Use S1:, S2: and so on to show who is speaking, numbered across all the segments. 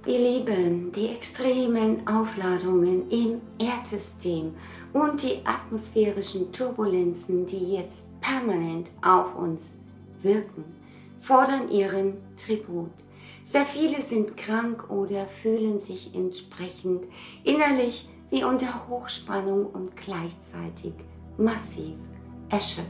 S1: Ihr Lieben, die extremen Aufladungen im Erdsystem und die atmosphärischen Turbulenzen, die jetzt permanent auf uns wirken, fordern ihren Tribut. Sehr viele sind krank oder fühlen sich entsprechend innerlich wie unter Hochspannung und gleichzeitig massiv erschöpft.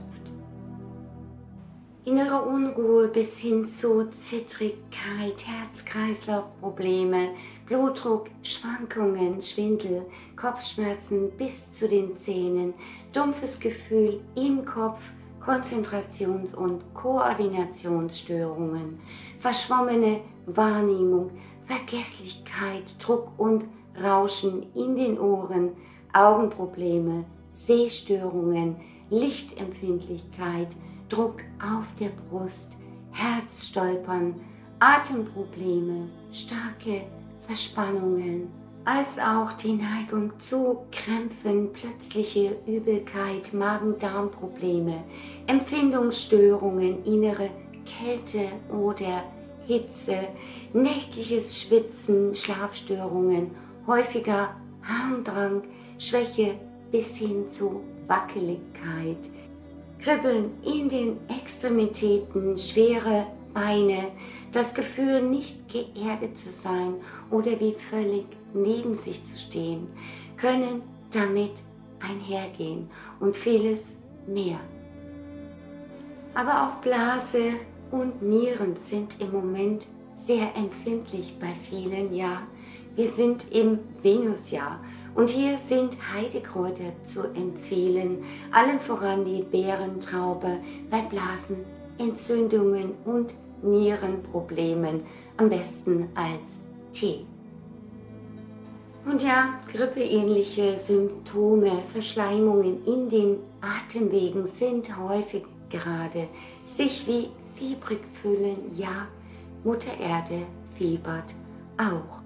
S1: Innere Unruhe bis hin zu Zittrigkeit, Herz-Kreislauf-Probleme, Blutdruck, Schwankungen, Schwindel, Kopfschmerzen bis zu den Zähnen, dumpfes Gefühl im Kopf, Konzentrations- und Koordinationsstörungen, verschwommene Wahrnehmung, Vergesslichkeit, Druck und Rauschen in den Ohren, Augenprobleme, Sehstörungen, Lichtempfindlichkeit, Druck auf der Brust, Herzstolpern, Atemprobleme, starke Verspannungen, als auch die Neigung zu Krämpfen, plötzliche Übelkeit, Magen-Darm-Probleme, Empfindungsstörungen, innere Kälte oder Hitze, nächtliches Schwitzen, Schlafstörungen, häufiger Harndrang, Schwäche bis hin zu Wackeligkeit, Kribbeln in den Extremitäten, schwere Beine, das Gefühl, nicht geerdet zu sein oder wie völlig neben sich zu stehen, können damit einhergehen und vieles mehr. Aber auch Blase und Nieren sind im Moment sehr empfindlich bei vielen, ja. Wir sind im Venusjahr. Und hier sind Heidekräuter zu empfehlen, allen voran die Beerentraube bei Blasenentzündungen und Nierenproblemen, am besten als Tee. Und ja, grippeähnliche Symptome, Verschleimungen in den Atemwegen sind häufig gerade, sich wie fiebrig fühlen, ja, Mutter Erde fiebert auch.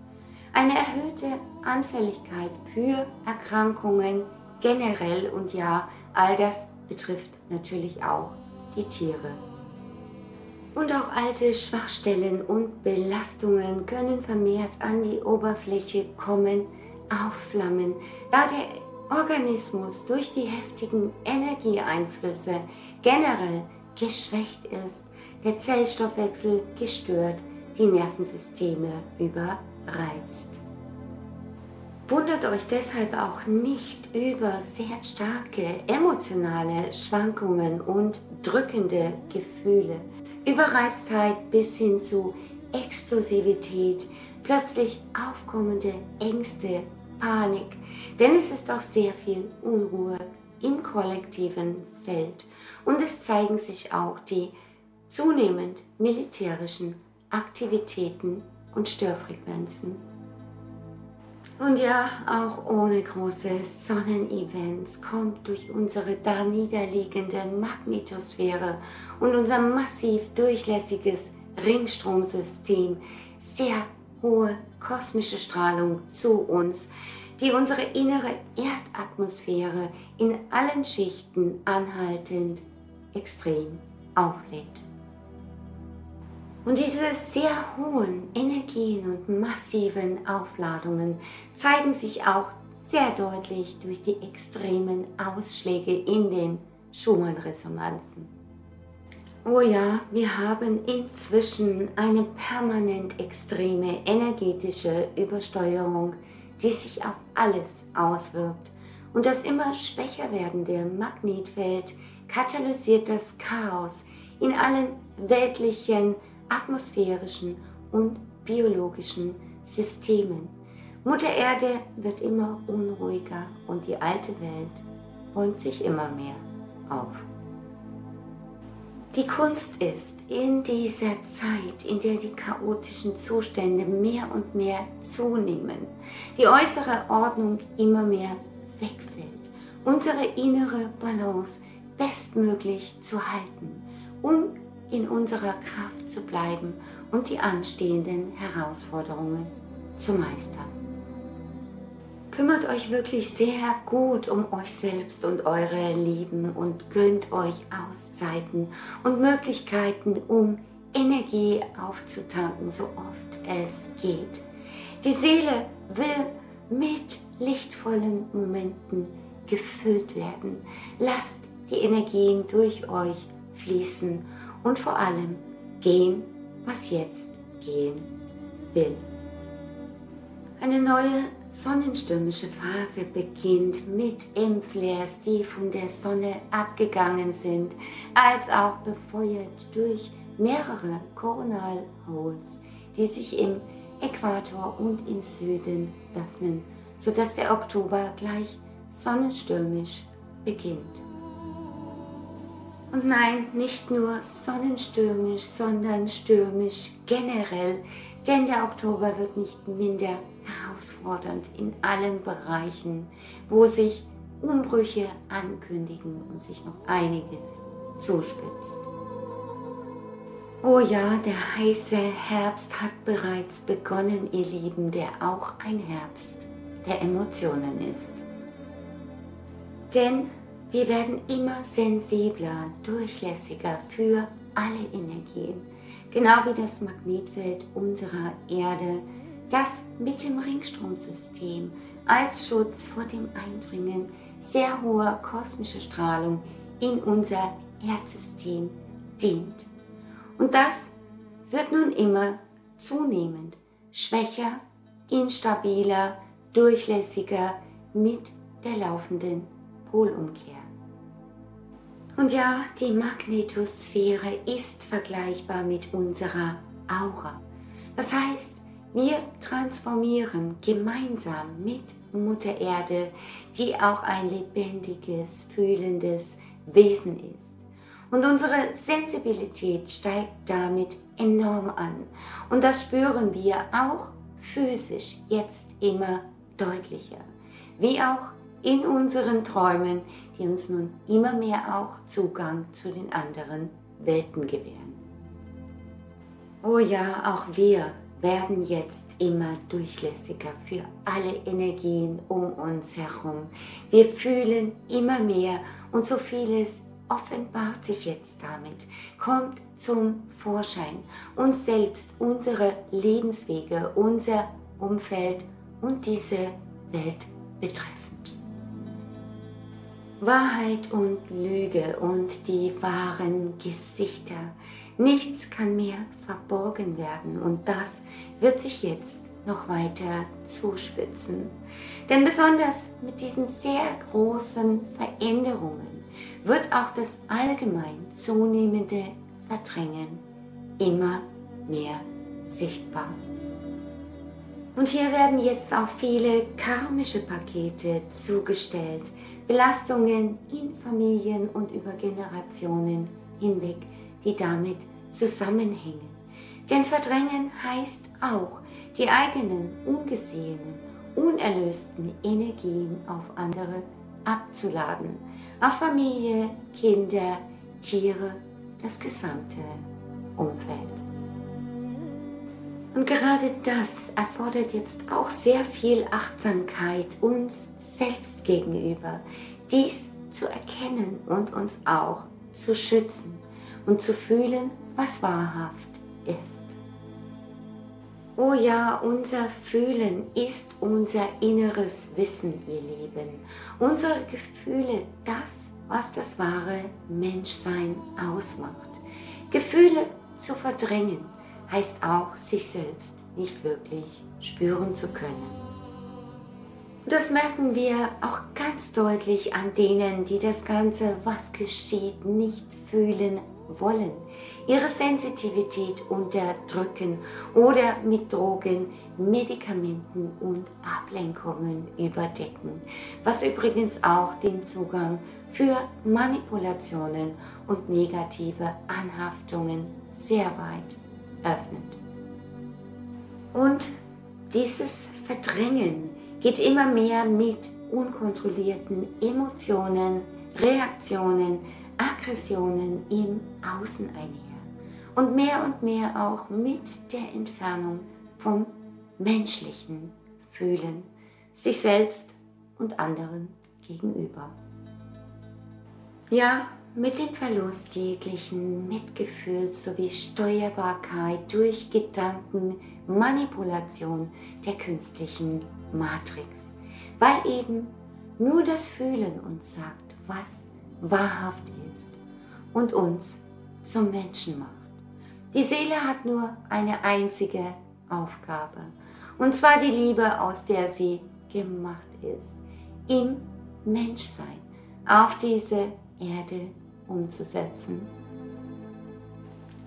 S1: Eine erhöhte Anfälligkeit für Erkrankungen generell und ja, all das betrifft natürlich auch die Tiere. Und auch alte Schwachstellen und Belastungen können vermehrt an die Oberfläche kommen, aufflammen, da der Organismus durch die heftigen Energieeinflüsse generell geschwächt ist, der Zellstoffwechsel gestört, die Nervensysteme überreizt. Wundert euch deshalb auch nicht über sehr starke emotionale Schwankungen und drückende Gefühle, Überreiztheit bis hin zu Explosivität, plötzlich aufkommende Ängste, Panik, denn es ist auch sehr viel Unruhe im kollektiven Feld und es zeigen sich auch die zunehmend militärischen Aktivitäten und Störfrequenzen. Und ja, auch ohne große Sonnenevents kommt durch unsere da niederliegende Magnetosphäre und unser massiv durchlässiges Ringstromsystem sehr hohe kosmische Strahlung zu uns, die unsere innere Erdatmosphäre in allen Schichten anhaltend extrem auflädt. Und diese sehr hohen Energien und massiven Aufladungen zeigen sich auch sehr deutlich durch die extremen Ausschläge in den Schumann-Resonanzen. Oh ja, wir haben inzwischen eine permanent extreme energetische Übersteuerung, die sich auf alles auswirkt. Und das immer schwächer werdende Magnetfeld katalysiert das Chaos in allen weltlichen, atmosphärischen und biologischen Systemen. Mutter Erde wird immer unruhiger und die alte Welt bäumt sich immer mehr auf. Die Kunst ist, in dieser Zeit, in der die chaotischen Zustände mehr und mehr zunehmen, die äußere Ordnung immer mehr wegfällt, unsere innere Balance bestmöglich zu halten, um in unserer Kraft zu bleiben und die anstehenden Herausforderungen zu meistern. Kümmert euch wirklich sehr gut um euch selbst und eure Lieben und gönnt euch Auszeiten und Möglichkeiten, um Energie aufzutanken, so oft es geht. Die Seele will mit lichtvollen Momenten gefüllt werden. Lasst die Energien durch euch fließen und vor allem gehen, was jetzt gehen will. Eine neue sonnenstürmische Phase beginnt mit M-Flares, die von der Sonne abgegangen sind, als auch befeuert durch mehrere Coronal Holes, die sich im Äquator und im Süden öffnen, sodass der Oktober gleich sonnenstürmisch beginnt. Und nein, nicht nur sonnenstürmisch, sondern stürmisch generell, denn der Oktober wird nicht minder herausfordernd in allen Bereichen, wo sich Umbrüche ankündigen und sich noch einiges zuspitzt. Oh ja, der heiße Herbst hat bereits begonnen, ihr Lieben, der auch ein Herbst der Emotionen ist. Denn wir werden immer sensibler, durchlässiger für alle Energien, genau wie das Magnetfeld unserer Erde, das mit dem Ringstromsystem als Schutz vor dem Eindringen sehr hoher kosmischer Strahlung in unser Erdsystem dient. Und das wird nun immer zunehmend schwächer, instabiler, durchlässiger mit der laufenden Polumkehr. Und ja, die Magnetosphäre ist vergleichbar mit unserer Aura. Das heißt, wir transformieren gemeinsam mit Mutter Erde, die auch ein lebendiges, fühlendes Wesen ist. Und unsere Sensibilität steigt damit enorm an. Und das spüren wir auch physisch jetzt immer deutlicher. Wie auch in unseren Träumen, die uns nun immer mehr auch Zugang zu den anderen Welten gewähren. Oh ja, auch wir werden jetzt immer durchlässiger für alle Energien um uns herum. Wir fühlen immer mehr und so vieles offenbart sich jetzt damit, kommt zum Vorschein, uns selbst, unsere Lebenswege, unser Umfeld und diese Welt betreffend. Wahrheit und Lüge und die wahren Gesichter. Nichts kann mehr verborgen werden und das wird sich jetzt noch weiter zuspitzen. Denn besonders mit diesen sehr großen Veränderungen wird auch das allgemein zunehmende Verdrängen immer mehr sichtbar. Und hier werden jetzt auch viele karmische Pakete zugestellt, Belastungen in Familien und über Generationen hinweg, die damit zusammenhängen. Denn Verdrängen heißt auch, die eigenen ungesehenen, unerlösten Energien auf andere abzuladen, auf Familie, Kinder, Tiere, das gesamte Umfeld. Und gerade das erfordert jetzt auch sehr viel Achtsamkeit uns selbst gegenüber, dies zu erkennen und uns auch zu schützen und zu fühlen, was wahrhaft ist. Oh ja, unser Fühlen ist unser inneres Wissen, ihr Lieben. Unsere Gefühle, das, was das wahre Menschsein ausmacht. Gefühle zu verdrängen, heißt auch, sich selbst nicht wirklich spüren zu können. Und das merken wir auch ganz deutlich an denen, die das Ganze, was geschieht, nicht fühlen wollen, ihre Sensitivität unterdrücken oder mit Drogen, Medikamenten und Ablenkungen überdecken, was übrigens auch den Zugang für Manipulationen und negative Anhaftungen sehr weit öffnet. Und dieses Verdrängen geht immer mehr mit unkontrollierten Emotionen, Reaktionen, Aggressionen im Außen einher und mehr auch mit der Entfernung vom menschlichen Fühlen, sich selbst und anderen gegenüber. Ja, mit dem Verlust jeglichen Mitgefühls sowie Steuerbarkeit durch Gedanken, Manipulation der künstlichen Matrix, weil eben nur das Fühlen uns sagt, was wahrhaft ist und uns zum Menschen macht. Die Seele hat nur eine einzige Aufgabe, und zwar die Liebe, aus der sie gemacht ist, im Menschsein auf diese Erde umzusetzen.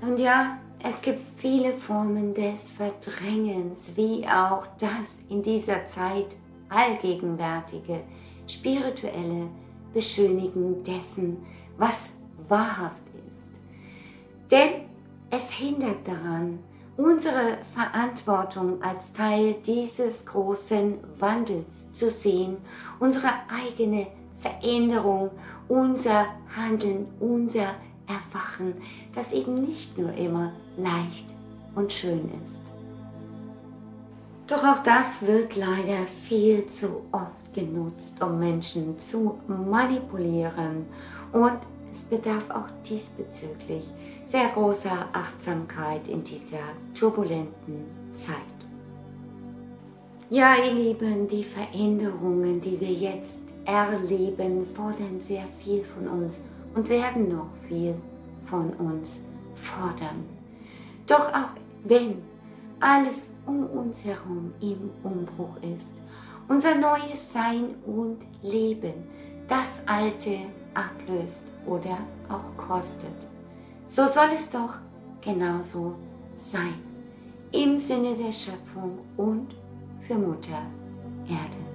S1: Und ja, es gibt viele Formen des Verdrängens, wie auch das in dieser Zeit allgegenwärtige spirituelle Beschönigen dessen, was wahrhaft ist. Denn es hindert daran, unsere Verantwortung als Teil dieses großen Wandels zu sehen, unsere eigene Veränderung, unser Handeln, unser Erwachen, das eben nicht nur immer leicht und schön ist. Doch auch das wird leider viel zu oft genutzt, um Menschen zu manipulieren, und es bedarf auch diesbezüglich sehr großer Achtsamkeit in dieser turbulenten Zeit. Ja, ihr Lieben, die Veränderungen, die wir jetzt erleben, fordern sehr viel von uns und werden noch viel von uns fordern. Doch auch wenn alles um uns herum im Umbruch ist, unser neues Sein und Leben das Alte ablöst oder auch kostet, so soll es doch genauso sein, im Sinne der Schöpfung und für Mutter Erde.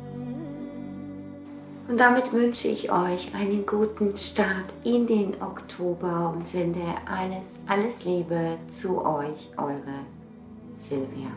S1: Und damit wünsche ich euch einen guten Start in den Oktober und sende alles Liebe zu euch, eure Silvia.